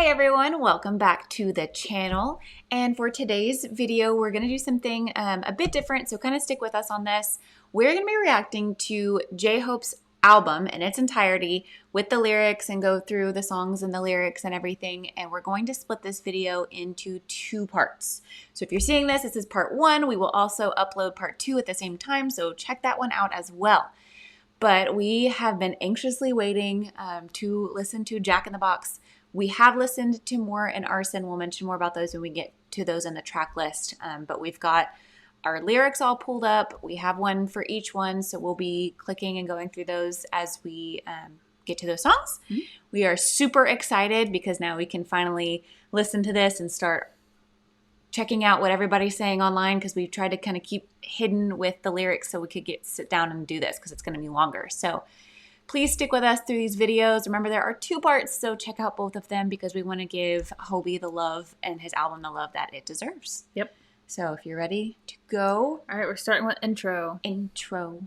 Hi everyone, welcome back to the channel. And for today's video, we're gonna do something a bit different, so kind of stick with us on this. We're gonna be reacting to J-Hope's album in its entirety with the lyrics and go through the songs and the lyrics and everything. And we're going to split this video into two parts. So if you're seeing this, this is part one. We will also upload part two at the same time, so check that one out as well. But we have been anxiously waiting to listen to Jack in the Box. We have listened to more in Arson. We'll mention more about those when we get to those in the track list. But we've got our lyrics all pulled up. We have one for each one, so we'll be clicking and going through those as we get to those songs. Mm-hmm. We are super excited because now we can finally listen to this and start checking out what everybody's saying online, because we've tried to kind of keep hidden with the lyrics so we could sit down and do this because it's going to be longer. So please stick with us through these videos. Remember, there are two parts, so check out both of them because we want to give Hobie the love and his album the love that it deserves. Yep. So if you're ready to go. All right, we're starting with intro. Intro.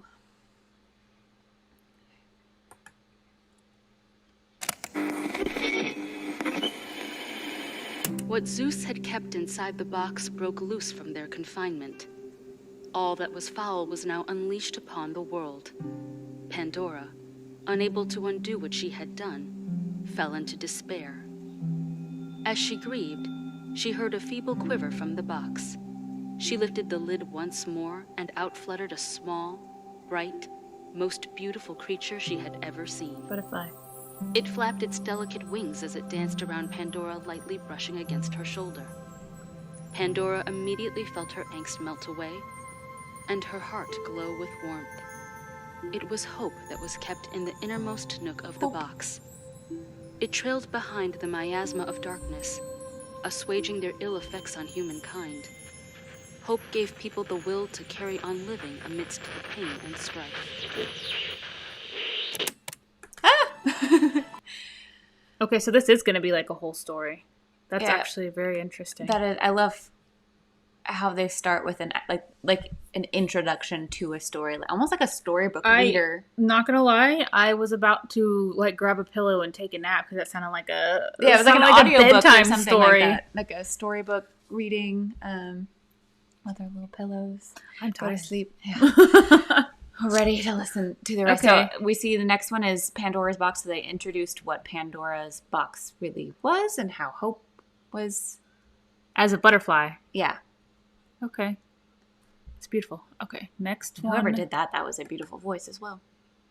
What Zeus had kept inside the box broke loose from their confinement. All that was foul was now unleashed upon the world. Pandora, unable to undo what she had done, fell into despair. As she grieved, she heard a feeble quiver from the box. She lifted the lid once more, and out fluttered a small, bright, most beautiful creature she had ever seen. Butterfly. It flapped its delicate wings as it danced around Pandora, lightly brushing against her shoulder. Pandora immediately felt her angst melt away, and her heart glow with warmth. It was hope that was kept in the innermost nook of the box. It trailed behind the miasma of darkness, assuaging their ill effects on humankind. Hope gave people the will to carry on living amidst the pain and strife. Okay, so this is going to be like a whole story. That's Yeah. actually very interesting. That is, I love how they start with an like an introduction to a story, almost like a storybook reader. Not gonna lie, I was about to like grab a pillow and take a nap because that sounded like a It was like an audiobook or something story. like that, like a storybook reading with our little pillows. I'm Go to tired. sleep. Yeah. We're ready to listen to the rest. Okay. So we see the next one is Pandora's Box. So they introduced what Pandora's Box really was and how Hope was. As a butterfly. Yeah. Okay. It's beautiful. Okay, next Whoever one did that was a beautiful voice as well.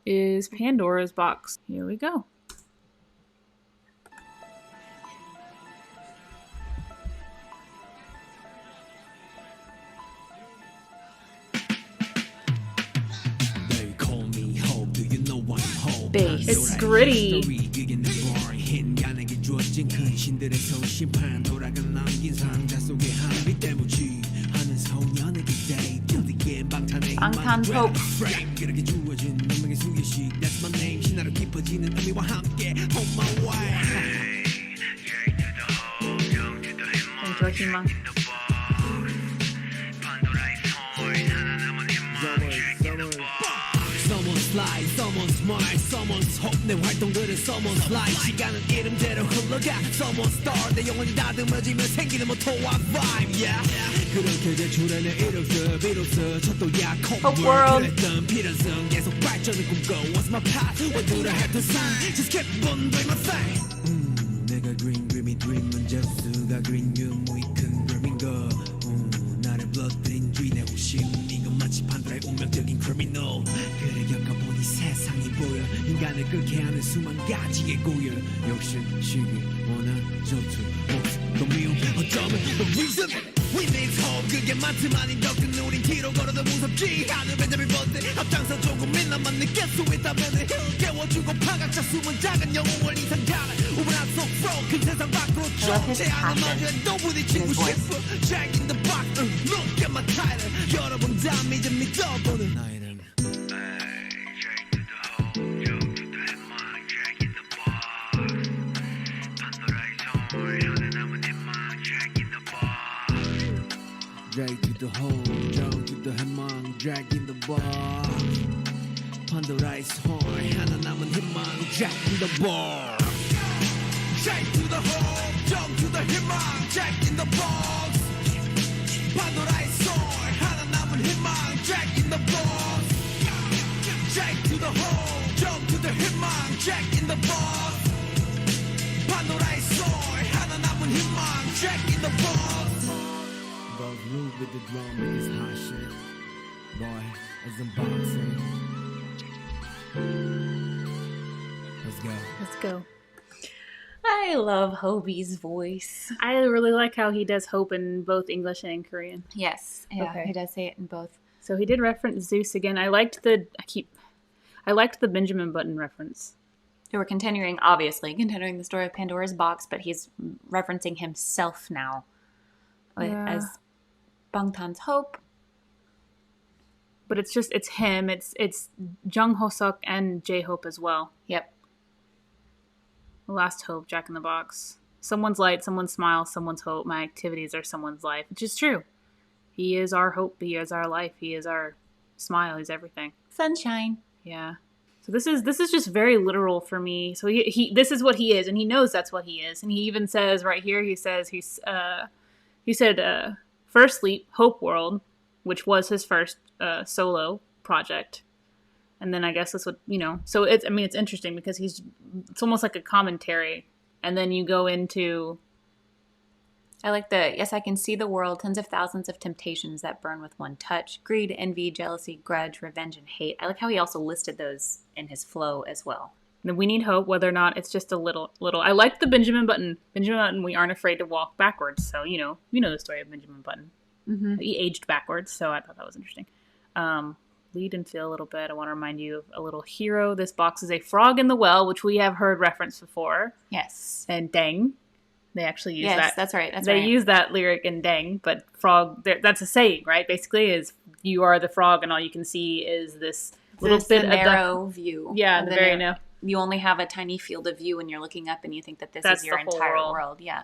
is Pandora's Box. Here we go. Bass. It's gritty. Bangtan Hope. Enjoy Hima. Someone's light, someone's mind, someone's hope. 내 활동들은 someone's light. 시간은 이름대로 흘러가. Someone's star. 내 영혼이 다듬어지면 생기는 모토와 vibe. Yeah. 그렇게 제출해 내 이력서 비로소 첫도야 Hope World. 그랬던 필연성 계속 발전을 꿈꿔. What's my path? What do I have to sign? Just keep on doing my thing. 내가 green dreamy dream 문제수가 green 유무이 큰 dream인 거. 나를 불러들인 주인의 호심. 이건 마치 판도라의 운명적인 criminal. 그래 겪어보니 세상이 보여. 인간을 끓게 하는 수만 가지의 고열. 욕심, 시기, 원한, 전투, 목숨도 미움. 어쩌면 the reason we need hope. 그게 많지만 인격은 우린 뒤로 걸어도 무섭지. 하늘 벤자민 번데 앞장서 조금이나만 느낄 수 있다면 깨워주고 파각자 숨은 작은 영웅을 이상가는 우물한 속 flow. 큰 세상 밖으로 쫓아하는 마주에도 부딪히고 싶어. Jack in the box, look at my title. 여러분 다 믿어 믿어보는 나 이름. Drag to the hole, down to the headman, drag in the bar. Pandora's horn, 하나 남은 희망, drag in the bar. Drag to the hole. 희망 Jack in the box 판도라의 soul 하나 남은 희망 Jack in the box Both move with the drum make this hot shit Boy it's unboxing Let's go Let's go. I love Hobie's voice. I really like how he does hope in both English and Korean. Yes, yeah, Okay. he does say it in both. So he did reference Zeus again. I liked the Benjamin Button reference. So we're continuing the story of Pandora's box, but he's referencing himself now as Bangtan's hope. But it's him. It's Jung Ho-suk and J-Hope as well. Yep. The last hope, Jack in the Box. Someone's light, someone's smile, someone's hope. My activities are someone's life, which is true. He is our hope. He is our life. He is our smile. He's everything. Sunshine. Yeah. So this is just very literal for me. So he this is what he is, and he knows that's what he is. And he even says right here, he said First Leap, Hope World, which was his first solo project. And then I guess that's what, so it's interesting because it's almost like a commentary. And then you go into, I like yes, I can see the world, tens of thousands of temptations that burn with one touch. Greed, envy, jealousy, grudge, revenge, and hate. I like how he also listed those in his flow as well. we need hope, whether or not it's just a little. I like the Benjamin Button. Benjamin Button, we aren't afraid to walk backwards. So, you know the story of Benjamin Button. Mm-hmm. He aged backwards, so I thought that was interesting. Lead and feel a little bit. I want to remind you of a little hero. This box is a frog in the well, which we have heard referenced before. Yes. And dang. They actually use that. Yes, that's right. They use that lyric in dang, but frog, that's a saying, right? Basically is you are the frog and all you can see is this little bit of narrow view. Yeah, the very narrow. You only have a tiny field of view when you're looking up and you think that that's is your entire world. Yeah.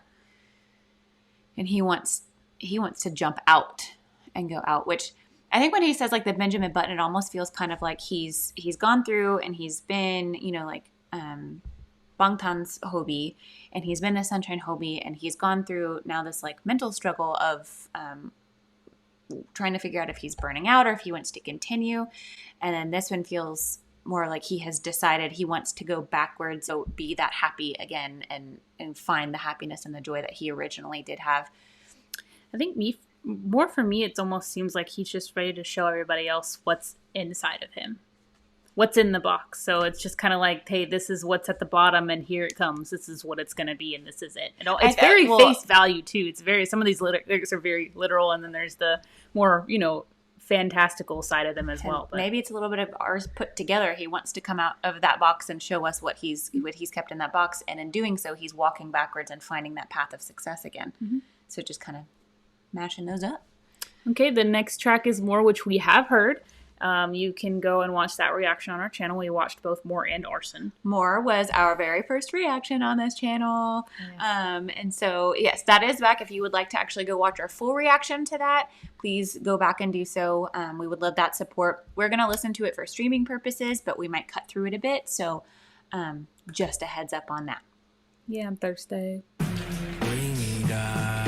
And he wants to jump out and go out, which I think when he says like the Benjamin Button, it almost feels kind of like he's gone through and he's been, Bangtan's Hobie, and he's been the Sunshine Hobie, and he's gone through now this like mental struggle of trying to figure out if he's burning out or if he wants to continue. And then this one feels more like he has decided he wants to go backwards, so be that happy again and find the happiness and the joy that he originally did have. I think more for me, it almost seems like he's just ready to show everybody else what's inside of him. What's in the box. So it's just kind of like, hey, this is what's at the bottom and here it comes. This is what it's going to be and this is it. It's very face value too. It's some of these lyrics are very literal, and then there's the more, fantastical side of them as well. But maybe it's a little bit of ours put together. He wants to come out of that box and show us what he's kept in that box. And in doing so, he's walking backwards and finding that path of success again. Mm-hmm. So just kind of mashing those up. Okay, the next track is More, which we have heard. You can go and watch that reaction on our channel. We watched both More and Arson. More was our very first reaction on this channel. Yeah. And so, yes, that is back. If you would like to actually go watch our full reaction to that, please go back and do so. We would love that support. We're going to listen to it for streaming purposes, but we might cut through it a bit. So just a heads up on that. Yeah, I'm thirsty. Bring it up.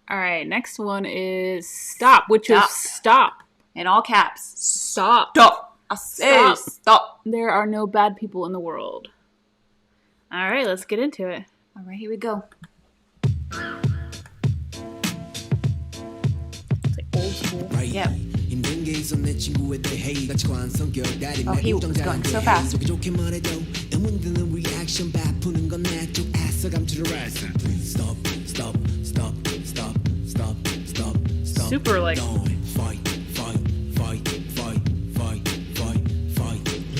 All right, next one is Stop, which is stop. In all caps. Stop. Stop. I say stop. There are no bad people in the world. All right, let's get into it. All right, here we go. It's like old school. Yep. Oh, he was going so fast. Super like.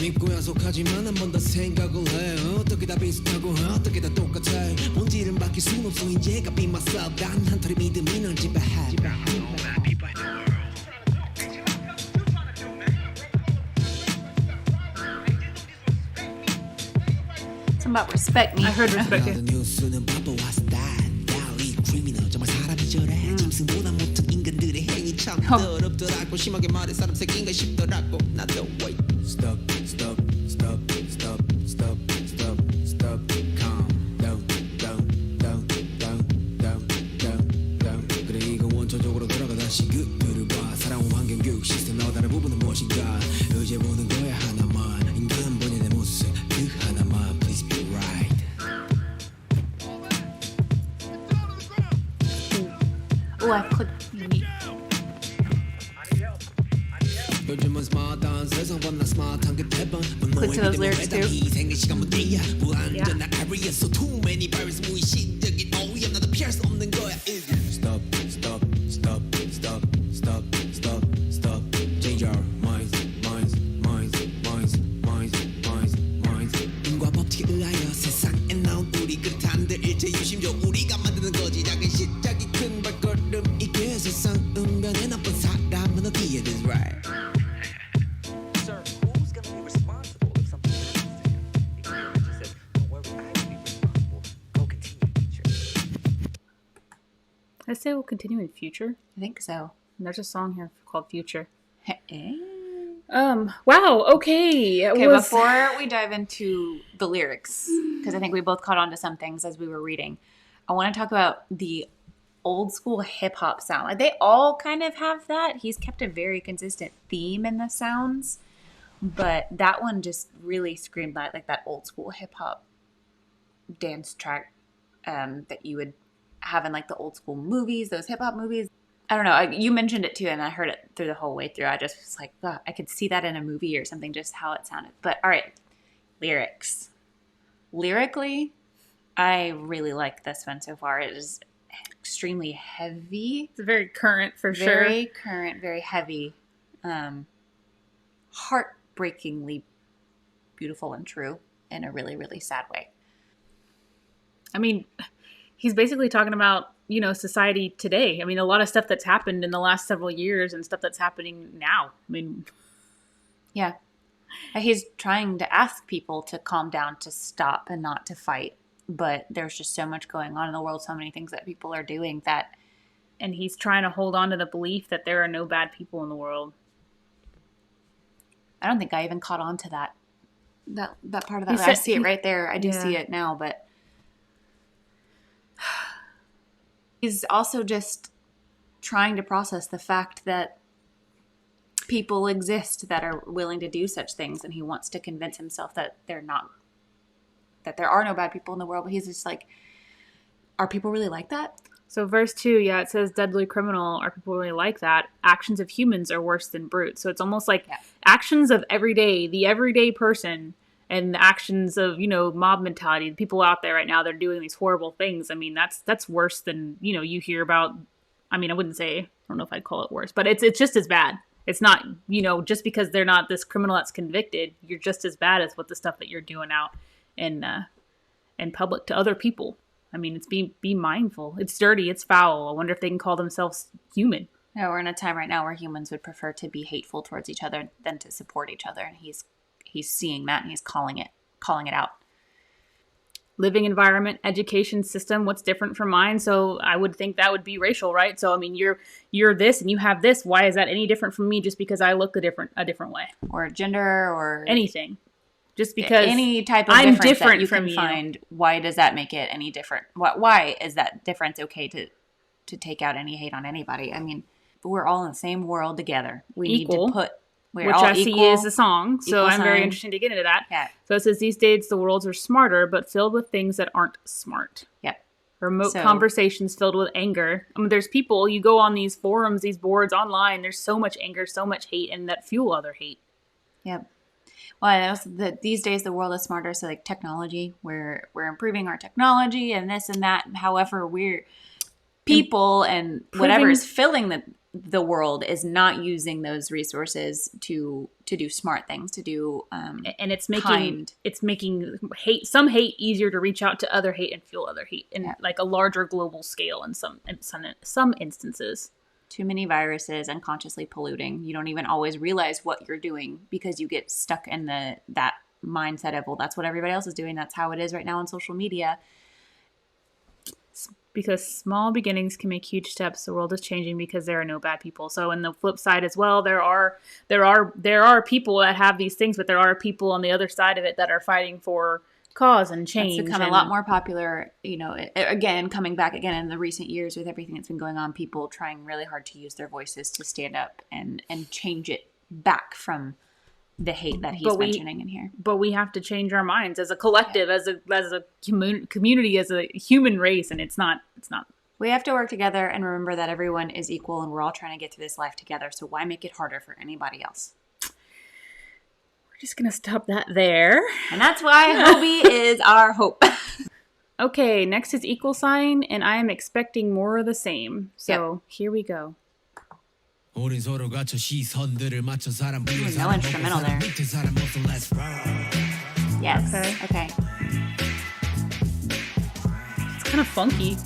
믿고 약속하지만 한 번 더 생각을 해 어떻게 다 비슷하고 어떻게 다 똑같아 본질은 바뀔 순 없어 이제 got be myself 단 한 털의 믿음이 널 지배해 Something about respect me. I heard respect you. 뉴스는 바보와 스타일 달리 크리미널 정말 사람이처럼 참 더럽더라고 심하게 말해 사람 새끼인가 싶더라고 나도 wait stop stop stop stop stop stop stop calm down down down down down down down 그래 이건 원초적으로 돌아가 다시 그들을 봐 살아온 환경 교육 시스템 나와 다른 부분은 무엇인가 의제 보는 거야 하나만 인간 본연의 모습 그 하나만 please be right Oh, I clicked. 요즘은 스마트한 세상보다 스마트한 게 대번 Click to those lyrics too. 희생의 시간 문제야 불안전한 areas so too many virus 무의식적인 오염 나도 피할 수 없는 거야 Stop stop stop stop stop stop stop change our minds minds minds minds minds minds minds 인과 법칙에 의하여 세상에 나온 우리 그탄들 일체 유심조 우리가 만드는 거지 작은 시작이 큰 발걸음 이게 세상 운명의 나쁜 사람은 어디에 is right I say we'll continue in future. I think so. And there's a song here called Future. Eh. Wow. Okay. Okay, before we dive into the lyrics, because I think we both caught on to some things as we were reading, I want to talk about the old school hip hop sound. Like they all kind of have that. He's kept a very consistent theme in the sounds, but that one just really screamed like that old school hip hop dance track that you would have in like the old school movies, those hip hop movies. I don't know. You mentioned it too, and I heard it through the whole way through. I just was like, God, I could see that in a movie or something, just how it sounded. But all right, lyrics. Lyrically, I really like this one so far. It is extremely heavy. It's very current for sure. Very current, very heavy. Heartbreakingly beautiful and true in a really, really sad way. I mean, he's basically talking about, you know, society today. I mean, a lot of stuff that's happened in the last several years and stuff that's happening now. I mean, yeah. He's trying to ask people to calm down, to stop and not to fight. But there's just so much going on in the world, so many things that people are doing that. And he's trying to hold on to the belief that there are no bad people in the world. I don't think I even caught on to that part of that. I see it right there. I do see it now, but he's also just trying to process the fact that people exist that are willing to do such things, and he wants to convince himself that there are no bad people in the world. But he's just like, are people really like that? So verse 2, it says, deadly criminal, are people really like that? Actions of humans are worse than brutes. So it's almost like actions of the everyday person, and the actions of, you know, mob mentality, the people out there right now, they're doing these horrible things. I mean, that's worse than, you know, you hear about. I mean, I don't know if I'd call it worse, but it's just as bad. It's not, you know, just because they're not this criminal that's convicted, you're just as bad as what the stuff that you're doing out in public to other people. I mean, it's be mindful. It's dirty. It's foul. I wonder if they can call themselves human. Yeah, we're in a time right now where humans would prefer to be hateful towards each other than to support each other. And he's seeing that, and he's calling it out. Living environment, education system, what's different from mine? So I would think that would be racial, right? So, I mean, you're this and you have this. Why is that any different from me just because I look a different way? Or gender or anything. Just because any type of I'm difference different that you from can find, why does that make it any different? Why is that difference okay to take out any hate on anybody? I mean, we're all in the same world together. We Equal, need to put, we're which all I equal, see is a song. So I'm very sign. interested to get into that. Yeah. So it says, these days the worlds are smarter, but filled with things that aren't smart. Yep. Remote conversations filled with anger. I mean, there's people, you go on these forums, these boards online, there's so much anger, so much hate, and that fuel other hate. Yep. Well, and also these days the world is smarter. So like technology, we're improving our technology and this and that. However, we're people and whatever is filling the world is not using those resources to do smart things, to do and it's making some hate easier to reach out to other hate and fuel other hate in like a larger global scale in some instances. Too many viruses unconsciously polluting. You don't even always realize what you're doing because you get stuck in that mindset of, well, that's what everybody else is doing. That's how it is right now on social media. Because small beginnings can make huge steps. The world is changing because there are no bad people. So, in the flip side as well, there are people that have these things, but there are people on the other side of it that are fighting for cause and change. It's become a lot more popular, again, coming back again in the recent years with everything that's been going on, people trying really hard to use their voices to stand up and change it back from the hate that he's mentioning in here. But we have to change our minds as a collective, as a community, as a human race, and it's not. We have to work together and remember that everyone is equal and we're all trying to get through this life together. So why make it harder for anybody else? We're just going to stop that there. And that's why Hobie is our hope. Okay, next is equal sign, and I am expecting more of the same. So Here we go. No instrumental there. Yes. Okay. It's kind of funky.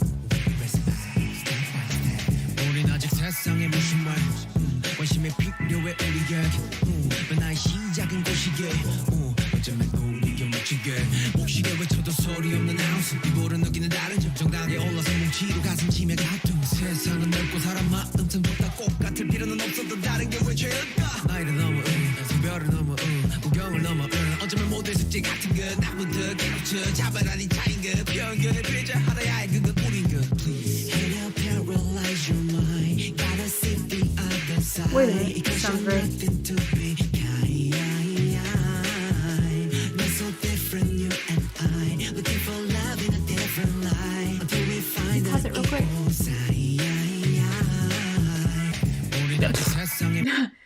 Wait a minute, that sounds right. Pause it real quick.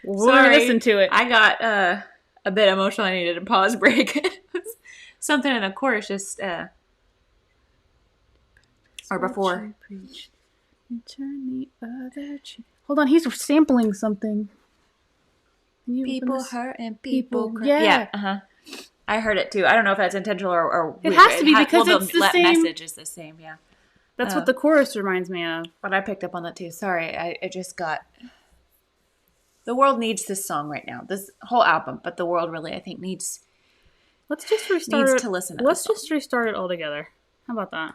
We're going to listen to it. I got a bit emotional. I needed a pause break. Something in the chorus just... or before. Hold on, he's sampling something. People hurt and people cry. Yeah. I heard it too. I don't know if that's intentional or it has to be because it's the same message is the same. Yeah, that's what the chorus reminds me of. But I picked up on that too. Sorry, I just got. The world needs this song right now. This whole album, but the world really, I think, needs. Let's just restart. Needs to listen. Let's just restart it all together. How about that?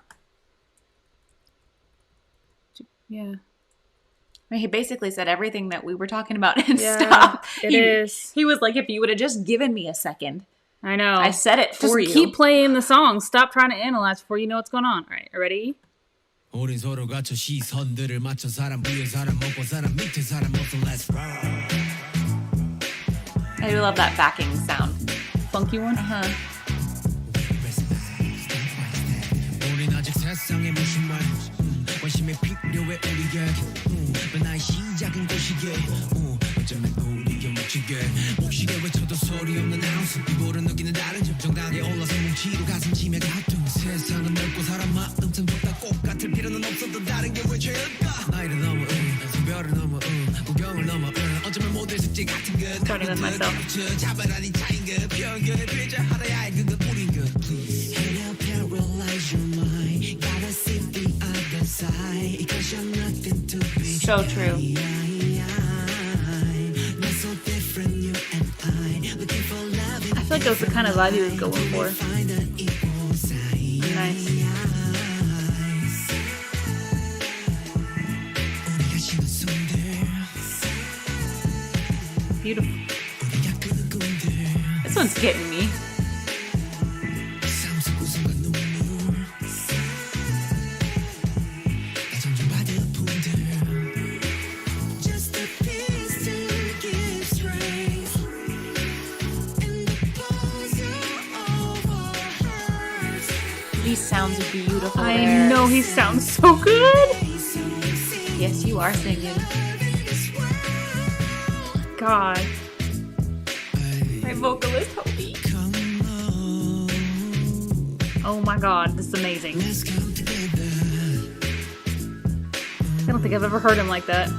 Yeah. I mean, he basically said everything that we were talking about and Yeah, stop. It is. He was like, if you would have just given me a second. I know. I said it for you. Just keep playing the song. Stop trying to analyze before you know what's going on. All right, ready? 우린 서로 갇혀 시선들을 맞춰 사람 위에 사람 먹고 사람 밑에 사람 먹고 let's roll. I do love that backing sound. Funky one? 우린 아직 세상에 무슨 말 관심이 필요해 우리에게 나의 시작은 곳이게 어쩌면 우리가 묻히게 목시계 외쳐도 소리 없는 house 이보를 느끼는 다른 점 정당하게 올라서 뭉치고 가슴 치며 가끔 세상은 넓고 사람 마음 전부다 똑같을 필요는 없어도 다른 게 왜 죄일까 나이를 넘어 성별을 넘어 구경을 넘어 어쩌면 모델 숙제 같은 것 Starting with myself. 자발하니 차인 것 편견에 피해자 하나야 할 그것뿐인 것 Please help paralyze your mind Gotta see the other side Because you're nothing to be So true. I feel like that was the kind of vibe he was going for. Nice. Beautiful. This one's getting me. These sounds are beautiful. I know he sounds so good. Yes, you are singing. God. My vocalist, Hobie. Oh my God, this is amazing. I don't think I've ever heard him like that.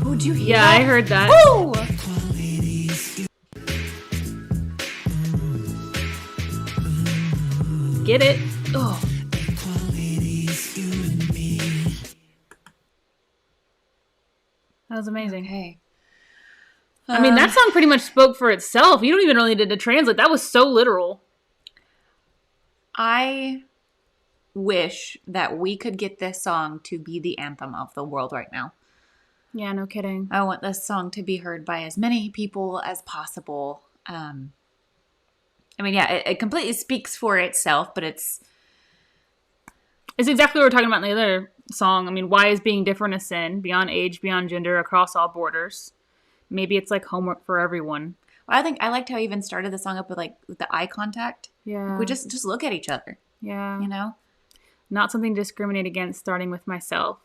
Oh, did you hear Yeah, that? I heard that. Woo! Get it? Oh. That was amazing. Okay. I mean, that song pretty much spoke for itself. You don't even really need to translate. That was so literal. I wish that we could get this song to be the anthem of the world right now. Yeah, no kidding. I want this song to be heard by as many people as possible. I mean, yeah, it completely speaks for itself, but it's exactly what we're talking about in the other song. I mean, why is being different a sin? Beyond age, beyond gender, across all borders. Maybe it's like homework for everyone. Well, I liked how he even started the song up with the eye contact. Yeah. We just look at each other. Yeah. You know? Not something to discriminate against, starting with myself.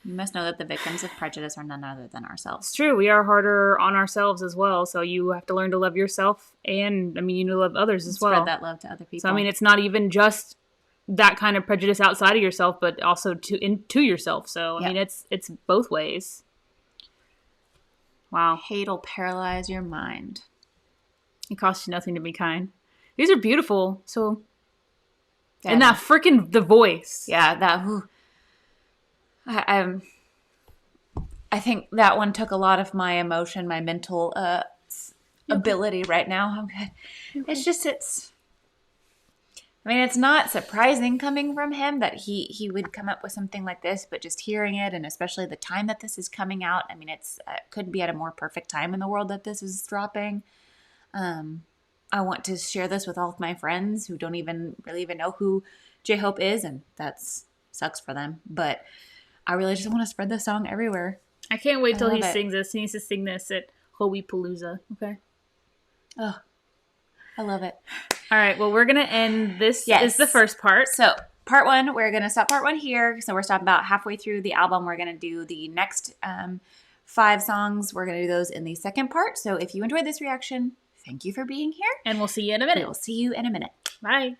You must know that the victims of prejudice are none other than ourselves. It's true. We are harder on ourselves as well. So you have to learn to love yourself and, I mean, you need to love others as well. Spread that love to other people. So, I mean, it's not even just that kind of prejudice outside of yourself, but also to yourself. So, I mean, it's both ways. Wow. Hate'll paralyze your mind. It costs you nothing to be kind. These are beautiful. So, Yeah, and that freaking, the voice. Yeah, that, whew. I think that one took a lot of my emotion, my mental ability right now. I'm good. It's I mean, it's not surprising coming from him that he would come up with something like this, but just hearing it, and especially the time that this is coming out, I mean, it couldn't be at a more perfect time in the world that this is dropping. I want to share this with all of my friends who don't really even know who J-Hope is, and that sucks for them, but I really just want to spread this song everywhere. I can't wait till he sings this. He needs to sing this at Hoey Palooza. Okay. Oh, I love it. All right. Well, we're going to end this. Yes. Is the first part. So part one, we're going to stop part one here. So we're stopping about halfway through the album. We're going to do the next 5 songs. We're going to do those in the second part. So if you enjoyed this reaction, thank you for being here. And we'll see you in a minute. We'll see you in a minute. Bye.